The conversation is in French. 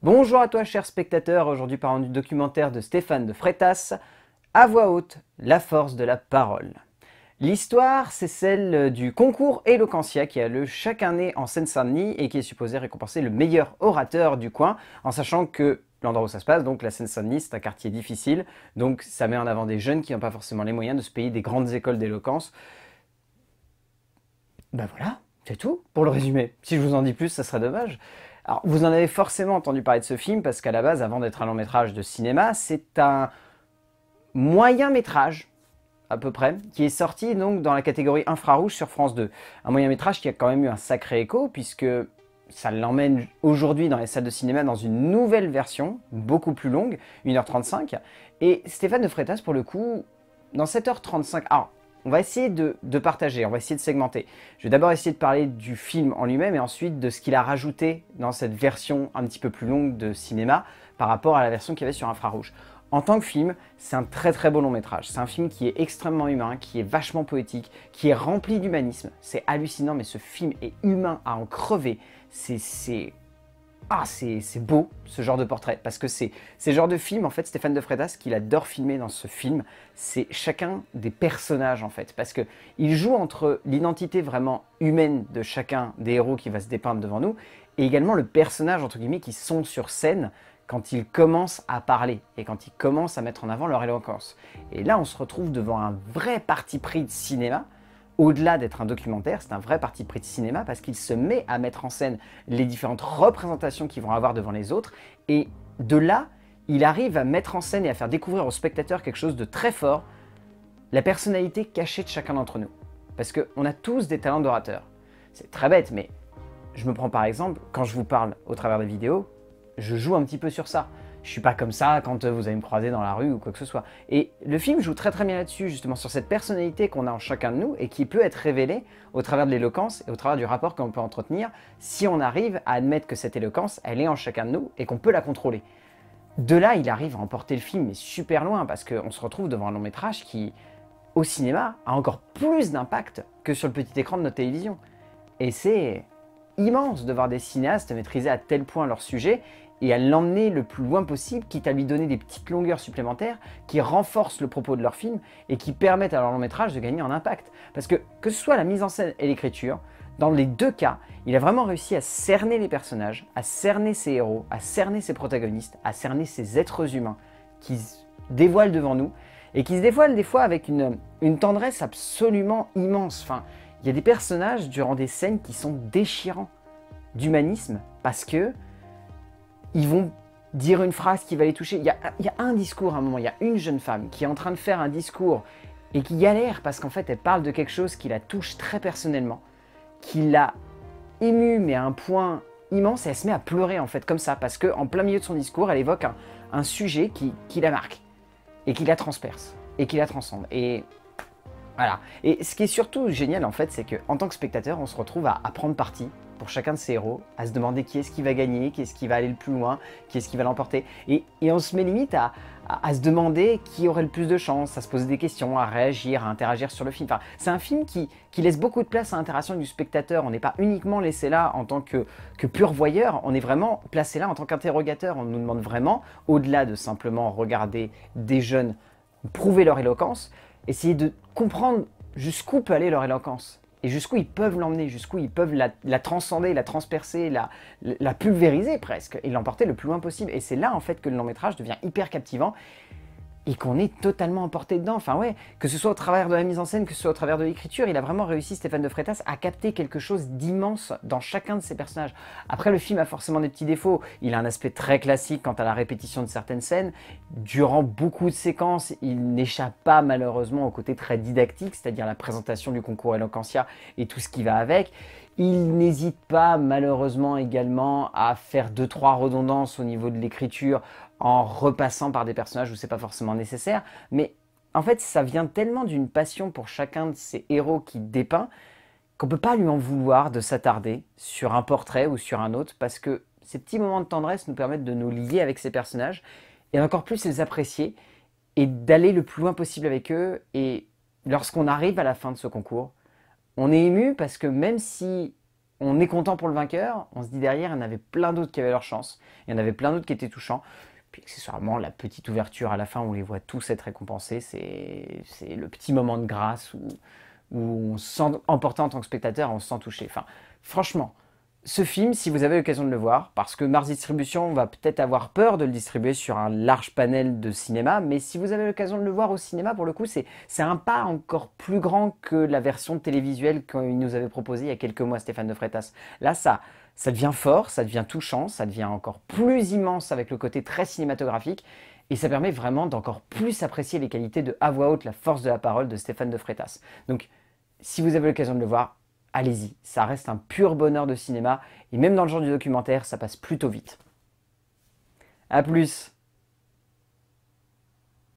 Bonjour à toi cher spectateur, aujourd'hui parlons du documentaire de Stéphane de Freitas, à voix haute, la force de la parole. L'histoire, c'est celle du concours Eloquentia qui a lieu chaque année en Seine-Saint-Denis et qui est supposé récompenser le meilleur orateur du coin, en sachant que l'endroit où ça se passe, donc la Seine-Saint-Denis, c'est un quartier difficile, donc ça met en avant des jeunes qui n'ont pas forcément les moyens de se payer des grandes écoles d'éloquence. Ben voilà, c'est tout pour le résumé. Si je vous en dis plus, ça serait dommage. Alors, vous en avez forcément entendu parler de ce film parce qu'à la base, avant d'être un long métrage de cinéma, c'est un moyen métrage à peu près, qui est sorti donc dans la catégorie infrarouge sur France 2. Un moyen métrage qui a quand même eu un sacré écho puisque ça l'emmène aujourd'hui dans les salles de cinéma dans une nouvelle version, beaucoup plus longue, 1h35. Et Stéphane de Freitas, pour le coup, dans 7h35, alors on va essayer de partager, on va essayer de segmenter. Je vais d'abord essayer de parler du film en lui-même et ensuite de ce qu'il a rajouté dans cette version un petit peu plus longue de cinéma par rapport à la version qu'il y avait sur infrarouge. En tant que film, c'est un très très beau long métrage. C'est un film qui est extrêmement humain, qui est vachement poétique, qui est rempli d'humanisme. C'est hallucinant, mais ce film est humain à en crever. C'est beau, ce genre de portrait, parce que c'est le genre de film, en fait, Stéphane de Freitas, qu'il adore filmer dans ce film, c'est chacun des personnages, en fait, parce qu'il joue entre l'identité vraiment humaine de chacun des héros qui va se dépeindre devant nous, et également le personnage, entre guillemets, qui sont sur scène quand ils commencent à parler, et quand ils commencent à mettre en avant leur éloquence. Et là, on se retrouve devant un vrai parti pris de cinéma, au-delà d'être un documentaire, c'est un vrai parti pris de cinéma parce qu'il se met à mettre en scène les différentes représentations qu'ils vont avoir devant les autres. Et de là, il arrive à mettre en scène et à faire découvrir aux spectateurs quelque chose de très fort, la personnalité cachée de chacun d'entre nous. Parce qu'on a tous des talents d'orateur. C'est très bête, mais je me prends par exemple, quand je vous parle au travers des vidéos, je joue un petit peu sur ça. Je suis pas comme ça quand vous allez me croiser dans la rue ou quoi que ce soit. Et le film joue très très bien là-dessus, justement sur cette personnalité qu'on a en chacun de nous et qui peut être révélée au travers de l'éloquence et au travers du rapport qu'on peut entretenir si on arrive à admettre que cette éloquence, elle est en chacun de nous et qu'on peut la contrôler. De là, il arrive à emporter le film mais super loin parce qu'on se retrouve devant un long métrage qui, au cinéma, a encore plus d'impact que sur le petit écran de notre télévision. Et c'est immense de voir des cinéastes maîtriser à tel point leur sujet et à l'emmener le plus loin possible, quitte à lui donner des petites longueurs supplémentaires qui renforcent le propos de leur film et qui permettent à leur long métrage de gagner en impact. Parce que ce soit la mise en scène et l'écriture, dans les deux cas, il a vraiment réussi à cerner les personnages, à cerner ses héros, à cerner ses protagonistes, à cerner ces êtres humains qui se dévoilent devant nous et qui se dévoilent des fois avec une tendresse absolument immense. Enfin, il y a des personnages durant des scènes qui sont déchirants d'humanisme parce que ils vont dire une phrase qui va les toucher. Il y a un discours à un moment, il y a une jeune femme qui est en train de faire un discours et qui galère parce qu'en fait elle parle de quelque chose qui la touche très personnellement, qui l'a émue mais à un point immense et elle se met à pleurer en fait comme ça parce qu'en plein milieu de son discours elle évoque un sujet qui la marque et qui la transperce et qui la transcende. Et voilà. Et ce qui est surtout génial en fait, c'est qu'en tant que spectateur, on se retrouve à prendre parti pour chacun de ces héros, à se demander qui est-ce qui va gagner, qui est-ce qui va aller le plus loin, qui est-ce qui va l'emporter. Et on se met limite à se demander qui aurait le plus de chance, à se poser des questions, à réagir, à interagir sur le film. Enfin, c'est un film qui laisse beaucoup de place à l'interaction du spectateur. On n'est pas uniquement laissé là en tant que pur voyeur, on est vraiment placé là en tant qu'interrogateur. On nous demande vraiment, au-delà de simplement regarder des jeunes prouver leur éloquence, essayer de comprendre jusqu'où peut aller leur éloquence et jusqu'où ils peuvent l'emmener, jusqu'où ils peuvent la transcender, la transpercer, la pulvériser presque et l'emporter le plus loin possible. Et c'est là en fait que le long métrage devient hyper captivant et qu'on est totalement emporté dedans. Enfin ouais, que ce soit au travers de la mise en scène, que ce soit au travers de l'écriture, il a vraiment réussi, Stéphane de Freitas, à capter quelque chose d'immense dans chacun de ses personnages. Après, le film a forcément des petits défauts. Il a un aspect très classique quant à la répétition de certaines scènes. Durant beaucoup de séquences, il n'échappe pas malheureusement au côté très didactique, c'est-à-dire la présentation du concours Eloquentia et tout ce qui va avec. Il n'hésite pas malheureusement également à faire 2-3 redondances au niveau de l'écriture en repassant par des personnages où c'est pas forcément nécessaire. Mais en fait, ça vient tellement d'une passion pour chacun de ces héros qu'il dépeint qu'on peut pas lui en vouloir de s'attarder sur un portrait ou sur un autre parce que ces petits moments de tendresse nous permettent de nous lier avec ces personnages et encore plus les apprécier et d'aller le plus loin possible avec eux. Et lorsqu'on arrive à la fin de ce concours, on est ému parce que même si on est content pour le vainqueur, on se dit derrière, il y en avait plein d'autres qui avaient leur chance, il y en avait plein d'autres qui étaient touchants. Puis accessoirement, la petite ouverture à la fin où on les voit tous être récompensés, c'est le petit moment de grâce où on se sent emporté en tant que spectateur, on se sent touché. Enfin, franchement, ce film, si vous avez l'occasion de le voir, parce que Mars Distribution va peut-être avoir peur de le distribuer sur un large panel de cinéma, mais si vous avez l'occasion de le voir au cinéma, pour le coup, c'est un pas encore plus grand que la version télévisuelle qu'il nous avait proposée il y a quelques mois, Stéphane de Freitas. Là, ça devient fort, ça devient touchant, ça devient encore plus immense avec le côté très cinématographique, et ça permet vraiment d'encore plus apprécier les qualités de à voix haute, la force de la parole de Stéphane de Freitas. Donc, si vous avez l'occasion de le voir, allez-y, ça reste un pur bonheur de cinéma, et même dans le genre du documentaire, ça passe plutôt vite. A plus!